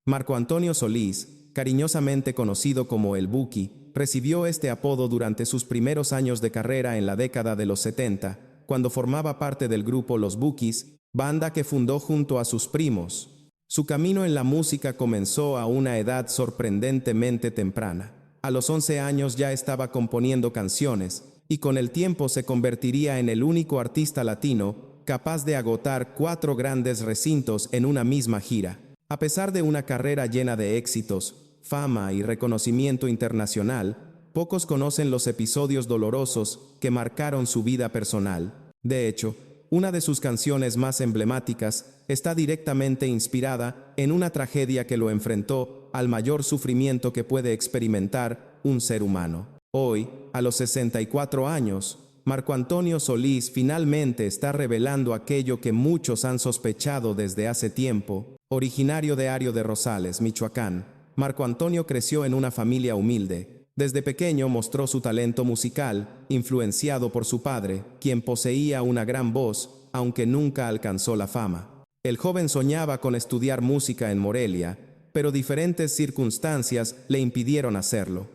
Marco Antonio Solís, cariñosamente conocido como el Buki, recibió este apodo durante sus primeros años de carrera en la década de los 70, cuando formaba parte del grupo Los Bukis, banda que fundó junto a sus primos. Su camino en la música comenzó a una edad sorprendentemente temprana. A los 11 años ya estaba componiendo canciones, y con el tiempo se convertiría en el único artista latino capaz de agotar 4 grandes recintos en una misma gira. A pesar de una carrera llena de éxitos, fama y reconocimiento internacional, pocos conocen los episodios dolorosos que marcaron su vida personal. De hecho, una de sus canciones más emblemáticas está directamente inspirada en una tragedia que lo enfrentó al mayor sufrimiento que puede experimentar un ser humano. Hoy, a los 64 años, Marco Antonio Solís finalmente está revelando aquello que muchos han sospechado desde hace tiempo. Originario de Ario de Rosales, Michoacán, Marco Antonio creció en una familia humilde. Desde pequeño mostró su talento musical, influenciado por su padre, quien poseía una gran voz, aunque nunca alcanzó la fama. El joven soñaba con estudiar música en Morelia, pero diferentes circunstancias le impidieron hacerlo.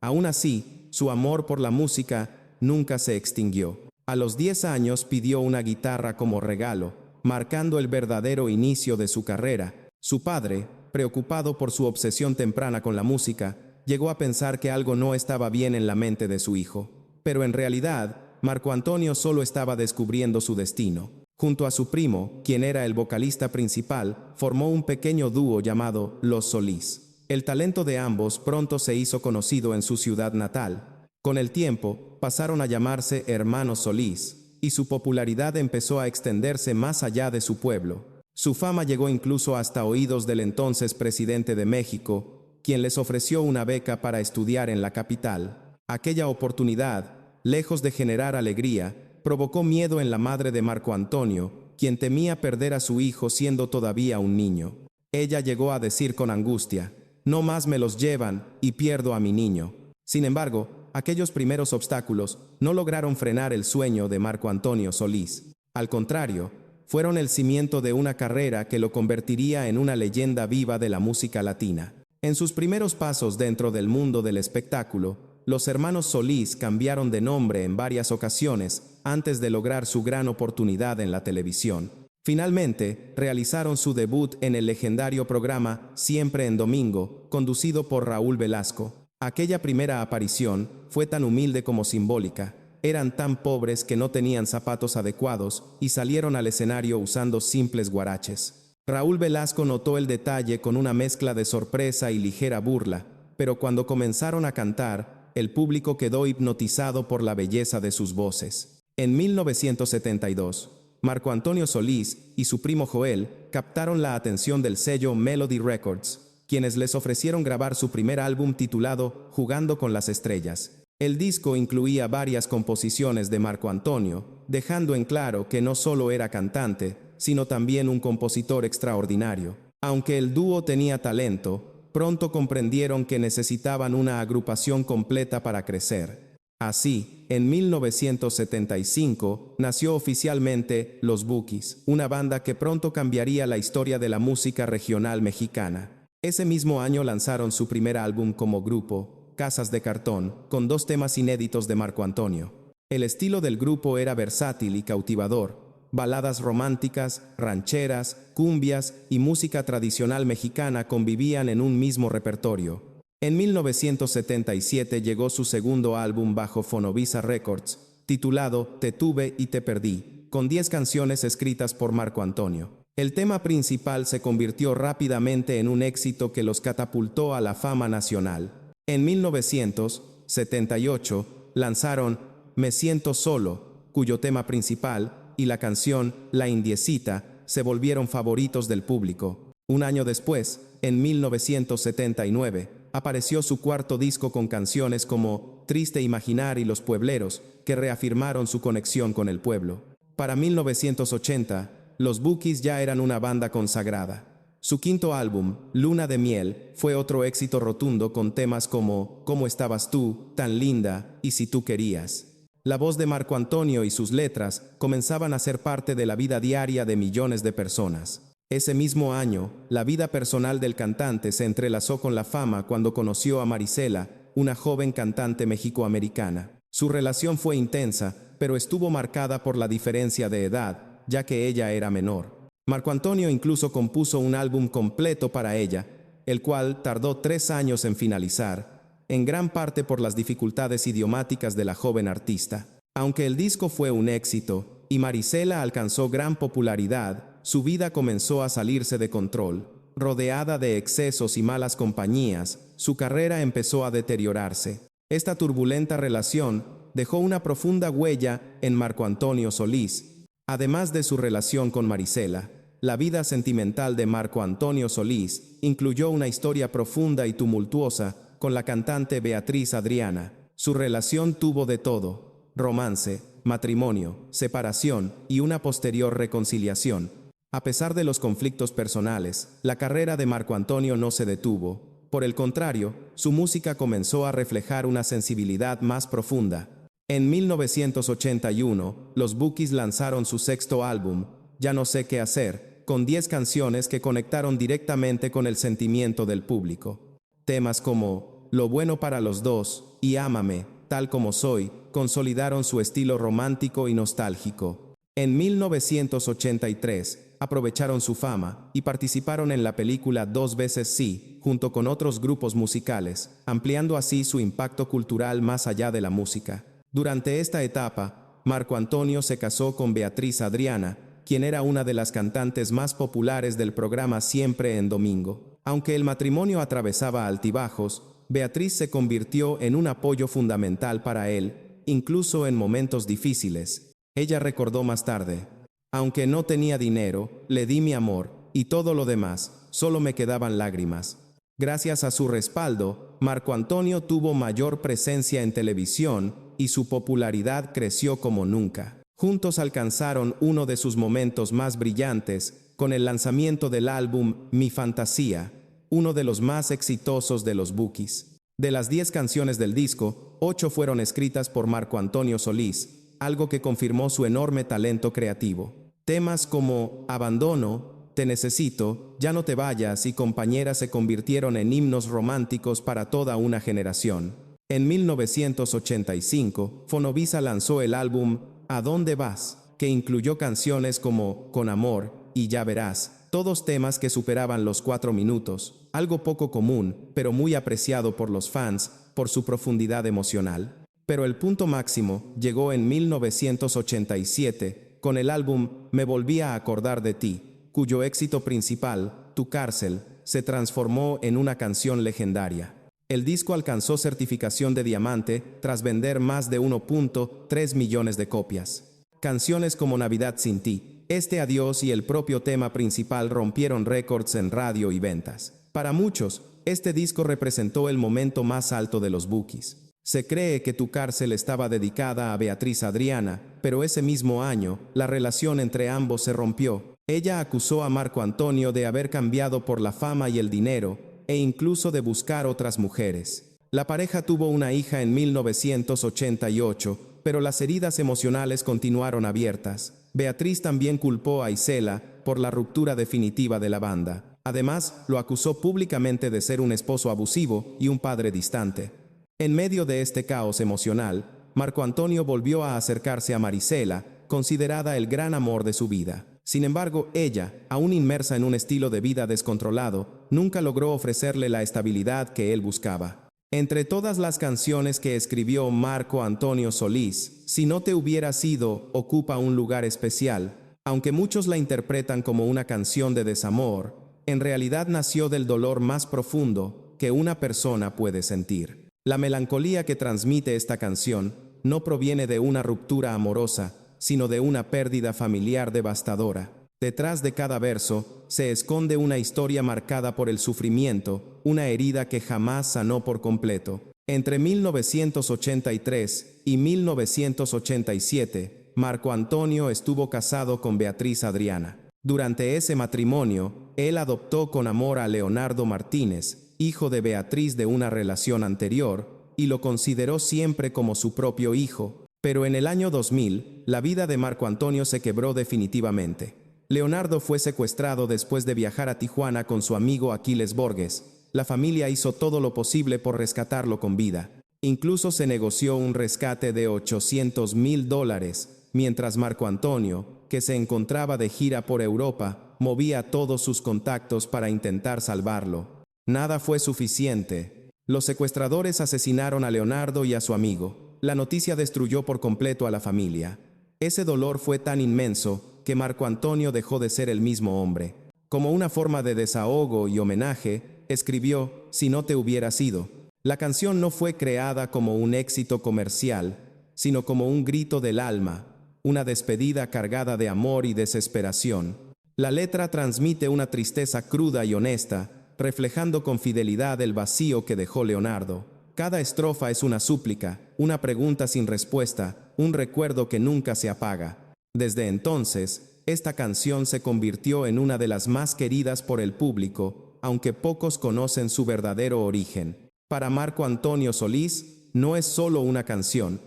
Aún así, su amor por la música nunca se extinguió. A los 10 años pidió una guitarra como regalo, marcando el verdadero inicio de su carrera. Su padre, preocupado por su obsesión temprana con la música, llegó a pensar que algo no estaba bien en la mente de su hijo. Pero en realidad, Marco Antonio solo estaba descubriendo su destino. Junto a su primo, quien era el vocalista principal, formó un pequeño dúo llamado Los Solís. El talento de ambos pronto se hizo conocido en su ciudad natal. Con el tiempo, pasaron a llamarse Hermanos Solís, y su popularidad empezó a extenderse más allá de su pueblo. Su fama llegó incluso hasta oídos del entonces presidente de México, quien les ofreció una beca para estudiar en la capital. Aquella oportunidad, lejos de generar alegría, provocó miedo en la madre de Marco Antonio, quien temía perder a su hijo siendo todavía un niño. Ella llegó a decir con angustia: «No más me los llevan y pierdo a mi niño». Sin embargo, aquellos primeros obstáculos no lograron frenar el sueño de Marco Antonio Solís. Al contrario, fueron el cimiento de una carrera que lo convertiría en una leyenda viva de la música latina. En sus primeros pasos dentro del mundo del espectáculo, los hermanos Solís cambiaron de nombre en varias ocasiones antes de lograr su gran oportunidad en la televisión. Finalmente, realizaron su debut en el legendario programa Siempre en Domingo, conducido por Raúl Velasco. Aquella primera aparición fue tan humilde como simbólica. Eran tan pobres que no tenían zapatos adecuados y salieron al escenario usando simples guaraches. Raúl Velasco notó el detalle con una mezcla de sorpresa y ligera burla, pero cuando comenzaron a cantar, el público quedó hipnotizado por la belleza de sus voces. En 1972, Marco Antonio Solís y su primo Joel captaron la atención del sello Melody Records, quienes les ofrecieron grabar su primer álbum titulado Jugando con las Estrellas. El disco incluía varias composiciones de Marco Antonio, dejando en claro que no solo era cantante, sino también un compositor extraordinario. Aunque el dúo tenía talento, pronto comprendieron que necesitaban una agrupación completa para crecer. Así, en 1975, nació oficialmente Los Bukis, una banda que pronto cambiaría la historia de la música regional mexicana. Ese mismo año lanzaron su primer álbum como grupo, Casas de Cartón, con 2 temas inéditos de Marco Antonio. El estilo del grupo era versátil y cautivador. Baladas románticas, rancheras, cumbias y música tradicional mexicana convivían en un mismo repertorio. En 1977 llegó su segundo álbum bajo Fonovisa Records, titulado Te tuve y te perdí, con 10 canciones escritas por Marco Antonio. El tema principal se convirtió rápidamente en un éxito que los catapultó a la fama nacional. En 1978 lanzaron Me siento solo, cuyo tema principal y la canción La Indiecita se volvieron favoritos del público. Un año después, en 1979, apareció su cuarto disco con canciones como Triste Imaginar y Los Puebleros, que reafirmaron su conexión con el pueblo. Para 1980, los Bukis ya eran una banda consagrada. Su quinto álbum, Luna de Miel, fue otro éxito rotundo con temas como ¿Cómo estabas tú?, Tan linda y Si tú querías. La voz de Marco Antonio y sus letras comenzaban a ser parte de la vida diaria de millones de personas. Ese mismo año, la vida personal del cantante se entrelazó con la fama cuando conoció a Marisela, una joven cantante mexicoamericana. Su relación fue intensa, pero estuvo marcada por la diferencia de edad, ya que ella era menor. Marco Antonio incluso compuso un álbum completo para ella, el cual tardó 3 años en finalizar, en gran parte por las dificultades idiomáticas de la joven artista. Aunque el disco fue un éxito y Marisela alcanzó gran popularidad, su vida comenzó a salirse de control. Rodeada de excesos y malas compañías, su carrera empezó a deteriorarse. Esta turbulenta relación dejó una profunda huella en Marco Antonio Solís. Además de su relación con Marisela, la vida sentimental de Marco Antonio Solís incluyó una historia profunda y tumultuosa con la cantante Beatriz Adriana. Su relación tuvo de todo: romance, matrimonio, separación y una posterior reconciliación. A pesar de los conflictos personales, la carrera de Marco Antonio no se detuvo. Por el contrario, su música comenzó a reflejar una sensibilidad más profunda. En 1981, los Bukis lanzaron su sexto álbum, Ya no sé qué hacer, con 10 canciones que conectaron directamente con el sentimiento del público. Temas como Lo bueno para los dos y Ámame, tal como soy, consolidaron su estilo romántico y nostálgico. En 1983, aprovecharon su fama y participaron en la película Dos veces sí, junto con otros grupos musicales, ampliando así su impacto cultural más allá de la música. Durante esta etapa, Marco Antonio se casó con Beatriz Adriana, quien era una de las cantantes más populares del programa Siempre en Domingo. Aunque el matrimonio atravesaba altibajos, Beatriz se convirtió en un apoyo fundamental para él, incluso en momentos difíciles. Ella recordó más tarde: aunque no tenía dinero, le di mi amor, y todo lo demás, solo me quedaban lágrimas. Gracias a su respaldo, Marco Antonio tuvo mayor presencia en televisión y su popularidad creció como nunca. Juntos alcanzaron uno de sus momentos más brillantes con el lanzamiento del álbum Mi Fantasía, uno de los más exitosos de los Bukis. De las 10 canciones del disco, 8 fueron escritas por Marco Antonio Solís, algo que confirmó su enorme talento creativo. Temas como Abandono, Te necesito, Ya no te vayas y Compañera se convirtieron en himnos románticos para toda una generación. En 1985, Fonovisa lanzó el álbum ¿A dónde vas?, que incluyó canciones como Con amor y Ya verás, todos temas que superaban los 4 minutos, algo poco común, pero muy apreciado por los fans por su profundidad emocional. Pero el punto máximo llegó en 1987, con el álbum Me volví a acordar de ti, cuyo éxito principal, Tu cárcel, se transformó en una canción legendaria. El disco alcanzó certificación de diamante tras vender más de 1.3 millones de copias. Canciones como Navidad sin ti, Este adiós y el propio tema principal rompieron récords en radio y ventas. Para muchos, este disco representó el momento más alto de los Bukis. Se cree que Tu cárcel estaba dedicada a Beatriz Adriana, pero ese mismo año, la relación entre ambos se rompió. Ella acusó a Marco Antonio de haber cambiado por la fama y el dinero, e incluso de buscar otras mujeres. La pareja tuvo una hija en 1988, pero las heridas emocionales continuaron abiertas. Beatriz también culpó a Isela por la ruptura definitiva de la banda. Además, lo acusó públicamente de ser un esposo abusivo y un padre distante. En medio de este caos emocional, Marco Antonio volvió a acercarse a Marisela, considerada el gran amor de su vida. Sin embargo, ella, aún inmersa en un estilo de vida descontrolado, nunca logró ofrecerle la estabilidad que él buscaba. Entre todas las canciones que escribió Marco Antonio Solís, Si no te hubiera sido ocupa un lugar especial. Aunque muchos la interpretan como una canción de desamor, en realidad nació del dolor más profundo que una persona puede sentir. La melancolía que transmite esta canción no proviene de una ruptura amorosa, sino de una pérdida familiar devastadora. Detrás de cada verso se esconde una historia marcada por el sufrimiento, una herida que jamás sanó por completo. Entre 1983 y 1987, Marco Antonio estuvo casado con Beatriz Adriana. Durante ese matrimonio, él adoptó con amor a Leonardo Martínez, hijo de Beatriz de una relación anterior, y lo consideró siempre como su propio hijo. Pero en el año 2000, la vida de Marco Antonio se quebró definitivamente. Leonardo fue secuestrado después de viajar a Tijuana con su amigo Aquiles Borges. La familia hizo todo lo posible por rescatarlo con vida. Incluso se negoció un rescate de $800,000, mientras Marco Antonio, que se encontraba de gira por Europa, movía todos sus contactos para intentar salvarlo. Nada fue suficiente. Los secuestradores asesinaron a Leonardo y a su amigo. La noticia destruyó por completo a la familia. Ese dolor fue tan inmenso que Marco Antonio dejó de ser el mismo hombre. Como una forma de desahogo y homenaje, escribió Si no te hubiera sido. La canción no fue creada como un éxito comercial, sino como un grito del alma, una despedida cargada de amor y desesperación. La letra transmite una tristeza cruda y honesta, reflejando con fidelidad el vacío que dejó Leonardo. Cada estrofa es una súplica, una pregunta sin respuesta, un recuerdo que nunca se apaga. Desde entonces, esta canción se convirtió en una de las más queridas por el público, aunque pocos conocen su verdadero origen. Para Marco Antonio Solís, no es solo una canción,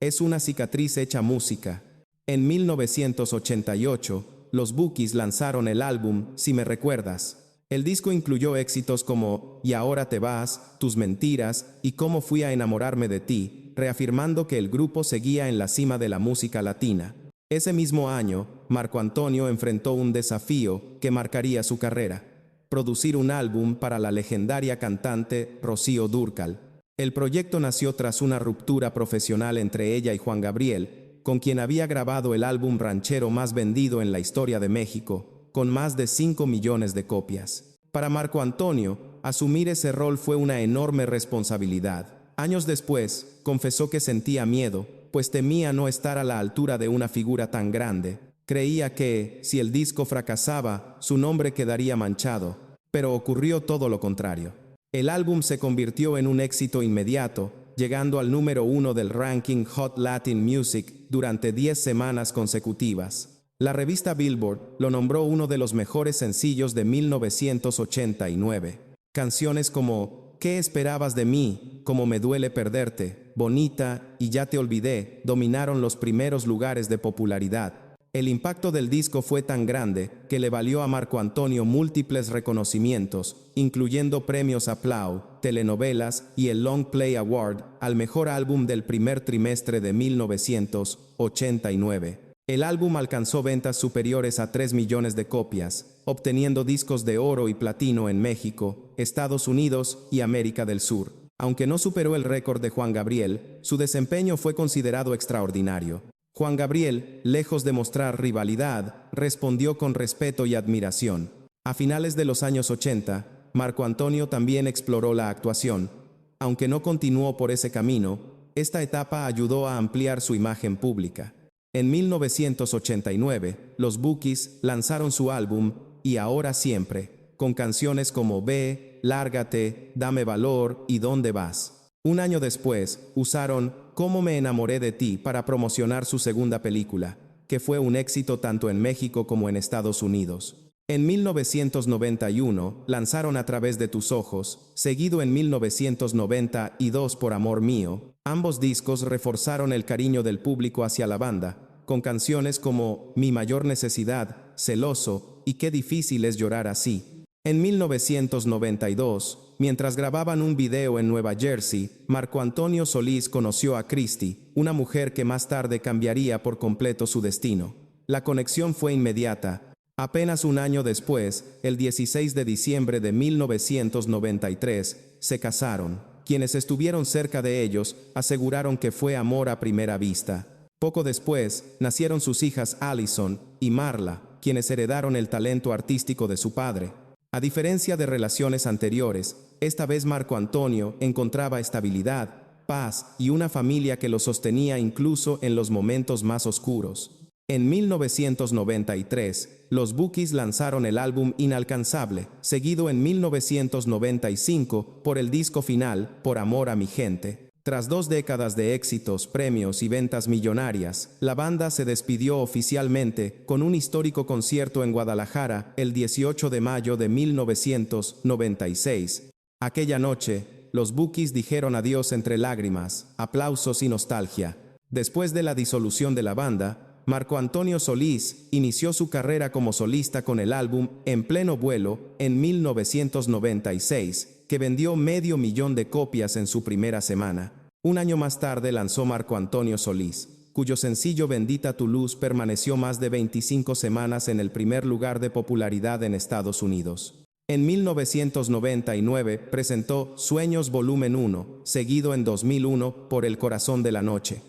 es una cicatriz hecha música. En 1988, los Bukis lanzaron el álbum Si me recuerdas. El disco incluyó éxitos como Y ahora te vas, Tus mentiras y Cómo fui a enamorarme de ti, reafirmando que el grupo seguía en la cima de la música latina. Ese mismo año, Marco Antonio enfrentó un desafío que marcaría su carrera: producir un álbum para la legendaria cantante Rocío Dúrcal. El proyecto nació tras una ruptura profesional entre ella y Juan Gabriel, con quien había grabado el álbum ranchero más vendido en la historia de México, con más de 5 millones de copias. Para Marco Antonio, asumir ese rol fue una enorme responsabilidad. Años después, confesó que sentía miedo, pues temía no estar a la altura de una figura tan grande. Creía que, si el disco fracasaba, su nombre quedaría manchado, pero ocurrió todo lo contrario. El álbum se convirtió en un éxito inmediato, llegando al número 1 del ranking Hot Latin Music durante 10 semanas consecutivas. La revista Billboard lo nombró uno de los mejores sencillos de 1989. Canciones como ¿Qué esperabas de mí?, Como me duele perderte, Bonita y Ya te olvidé dominaron los primeros lugares de popularidad. El impacto del disco fue tan grande que le valió a Marco Antonio múltiples reconocimientos, incluyendo premios Aplau, telenovelas y el Long Play Award al mejor álbum del primer trimestre de 1989. El álbum alcanzó ventas superiores a 3 millones de copias, obteniendo discos de oro y platino en México, Estados Unidos y América del Sur. Aunque no superó el récord de Juan Gabriel, su desempeño fue considerado extraordinario. Juan Gabriel, lejos de mostrar rivalidad, respondió con respeto y admiración. A finales de los años 80, Marco Antonio también exploró la actuación. Aunque no continuó por ese camino, esta etapa ayudó a ampliar su imagen pública. En 1989, los Bukis lanzaron su álbum Y ahora siempre, con canciones como Ve, Lárgate, Dame valor y ¿Dónde vas? Un año después, usaron Cómo me enamoré de ti para promocionar su segunda película, que fue un éxito tanto en México como en Estados Unidos. En 1991, lanzaron A través de tus ojos, seguido en 1992 por Amor mío. Ambos discos reforzaron el cariño del público hacia la banda, con canciones como Mi mayor necesidad, Celoso y Qué difícil es llorar así. En 1992, mientras grababan un video en Nueva Jersey, Marco Antonio Solís conoció a Christy, una mujer que más tarde cambiaría por completo su destino. La conexión fue inmediata. Apenas un año después, el 16 de diciembre de 1993, se casaron. Quienes estuvieron cerca de ellos aseguraron que fue amor a primera vista. Poco después, nacieron sus hijas Allison y Marla, quienes heredaron el talento artístico de su padre. A diferencia de relaciones anteriores, esta vez Marco Antonio encontraba estabilidad, paz y una familia que lo sostenía incluso en los momentos más oscuros. En 1993, los Bukis lanzaron el álbum Inalcanzable, seguido en 1995 por el disco final Por amor a mi gente. Tras 2 décadas de éxitos, premios y ventas millonarias, la banda se despidió oficialmente con un histórico concierto en Guadalajara el 18 de mayo de 1996. Aquella noche, los Bukis dijeron adiós entre lágrimas, aplausos y nostalgia. Después de la disolución de la banda, Marco Antonio Solís inició su carrera como solista con el álbum En Pleno Vuelo en 1996, que vendió 500.000 de copias en su primera semana. Un año más tarde lanzó Marco Antonio Solís, cuyo sencillo Bendita tu luz permaneció más de 25 semanas en el primer lugar de popularidad en Estados Unidos. En 1999 presentó Sueños Volumen 1, seguido en 2001 por El Corazón de la Noche.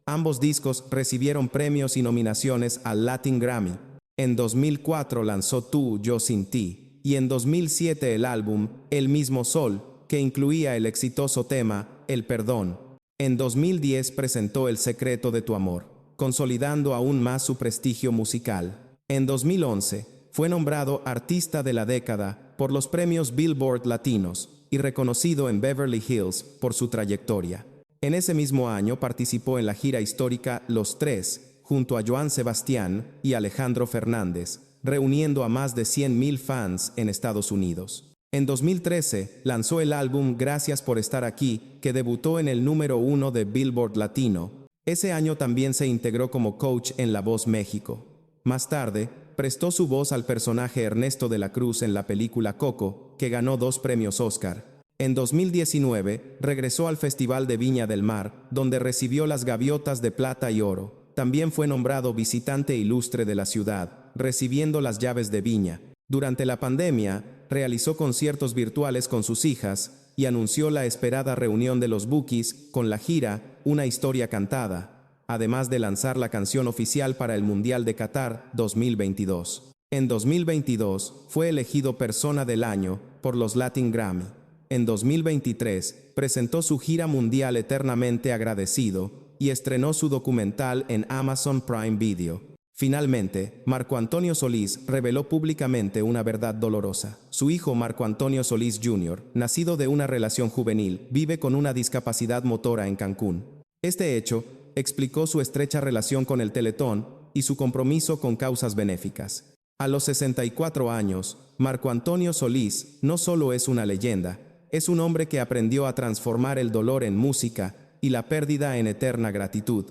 Ambos discos recibieron premios y nominaciones al Latin Grammy. En 2004 lanzó Tú, Yo Sin Ti, y en 2007 el álbum El Mismo Sol, que incluía el exitoso tema El Perdón. En 2010 presentó El Secreto de tu Amor, consolidando aún más su prestigio musical. En 2011 fue nombrado Artista de la Década por los premios Billboard Latinos y reconocido en Beverly Hills por su trayectoria. En ese mismo año participó en la gira histórica Los Tres, junto a Joan Sebastián y Alejandro Fernández, reuniendo a más de 100.000 fans en Estados Unidos. En 2013 lanzó el álbum Gracias por estar aquí, que debutó en el número 1 de Billboard Latino. Ese año también se integró como coach en La Voz México. Más tarde, prestó su voz al personaje Ernesto de la Cruz en la película Coco, que ganó 2 premios Oscar. En 2019, regresó al Festival de Viña del Mar, donde recibió las Gaviotas de Plata y Oro. También fue nombrado visitante ilustre de la ciudad, recibiendo las llaves de Viña. Durante la pandemia, realizó conciertos virtuales con sus hijas y anunció la esperada reunión de los Bookies con la gira Una Historia Cantada, además de lanzar la canción oficial para el Mundial de Qatar 2022. En 2022, fue elegido Persona del Año por los Latin Grammy. En 2023, presentó su gira mundial Eternamente Agradecido y estrenó su documental en Amazon Prime Video. Finalmente, Marco Antonio Solís reveló públicamente una verdad dolorosa. Su hijo Marco Antonio Solís Jr., nacido de una relación juvenil, vive con una discapacidad motora en Cancún. Este hecho explicó su estrecha relación con el Teletón y su compromiso con causas benéficas. A los 64 años, Marco Antonio Solís no solo es una leyenda, es un hombre que aprendió a transformar el dolor en música y la pérdida en eterna gratitud.